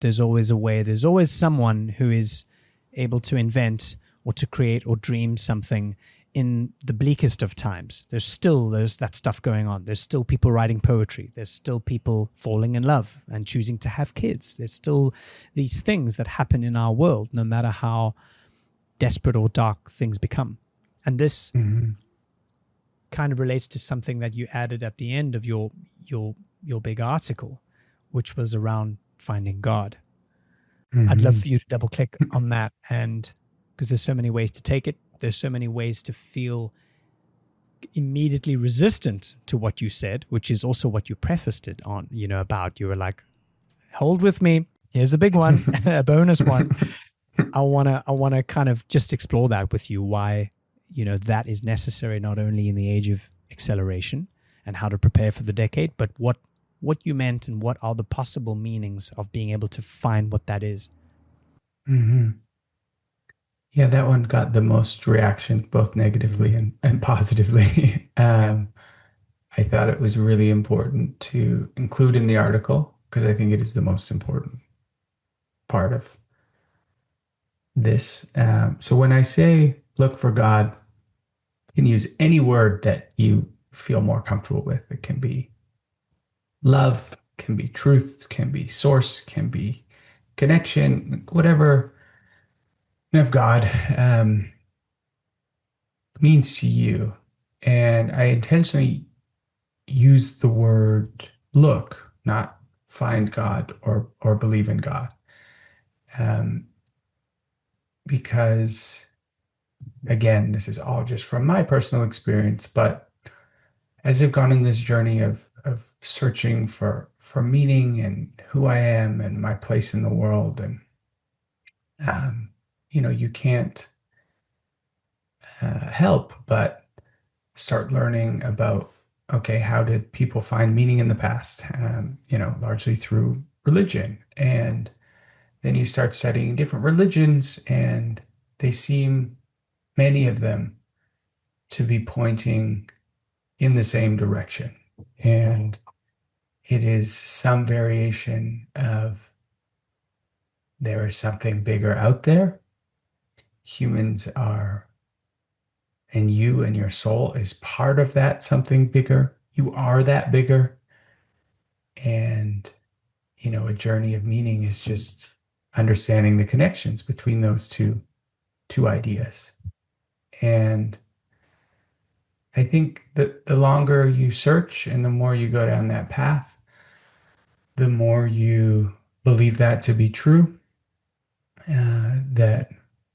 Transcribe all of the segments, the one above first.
there's always a way. There's always someone who is able to invent or to create or dream something in the bleakest of times. There's that stuff going on. There's still people writing poetry. There's still people falling in love and choosing to have kids. There's still these things that happen in our world, no matter how desperate or dark things become. And this kind of relates to something that you added at the end of your big article, which was around finding God. I'd love for you to double click on that, and because there's so many ways to take it. There's so many ways to feel immediately resistant to what you said, which is also what you prefaced it on, about. You were like, hold with me. Here's a big one, a bonus one. I want to kind of just explore that with you, why, that is necessary, not only in the age of acceleration and how to prepare for the decade, but what you meant and what are the possible meanings of being able to find what that is. Yeah, that one got the most reaction, both negatively and positively. I thought it was really important to include in the article because I think it is the most important part of this. So when I say look for God, you can use any word that you feel more comfortable with. It can be love, can be truth, can be source, can be connection, whatever of God means to you. And I intentionally use the word look, not find God or believe in God. Because again, this is all just from my personal experience, but as I've gone in this journey of searching for meaning and who I am and my place in the world, and you can't help but start learning about, okay, how did people find meaning in the past? Largely through religion. And then you start studying different religions, and they seem, many of them, to be pointing in the same direction. And it is some variation of there is something bigger out there. Humans are, and you and your soul is part of that something bigger. You are that bigger. And, a journey of meaning is just understanding the connections between those two ideas. And I think that the longer you search and the more you go down that path, the more you believe that to be true, that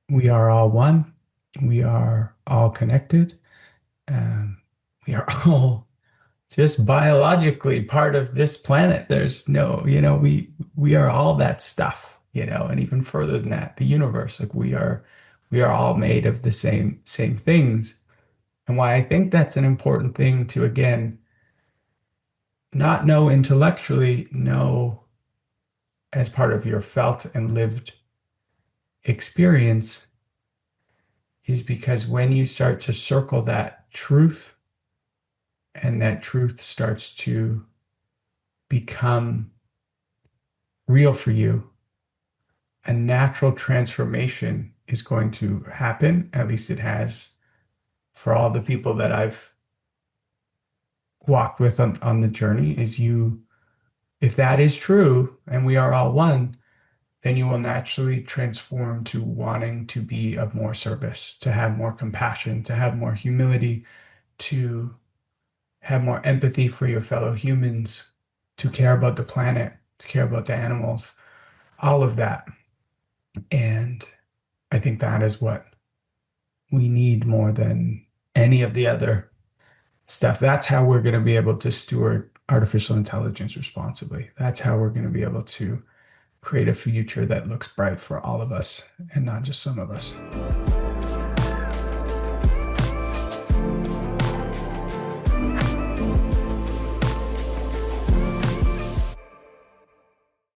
we are all one, we are all connected, we are all just biologically part of this planet. There's no, we are all that stuff, and even further than that, the universe, like we are all made of the same things. And why I think that's an important thing to, again, not know intellectually, know as part of your felt and lived experience, is because when you start to circle that truth, and that truth starts to become real for you, a natural transformation is going to happen. At least it has for all the people that I've walked with on the journey. If that is true and we are all one, then you will naturally transform to wanting to be of more service, to have more compassion, to have more humility, to have more empathy for your fellow humans, to care about the planet, to care about the animals, all of that. And I think that is what we need more than any of the other stuff. That's how we're going to be able to steward artificial intelligence responsibly. That's how we're going to be able to create a future that looks bright for all of us and not just some of us.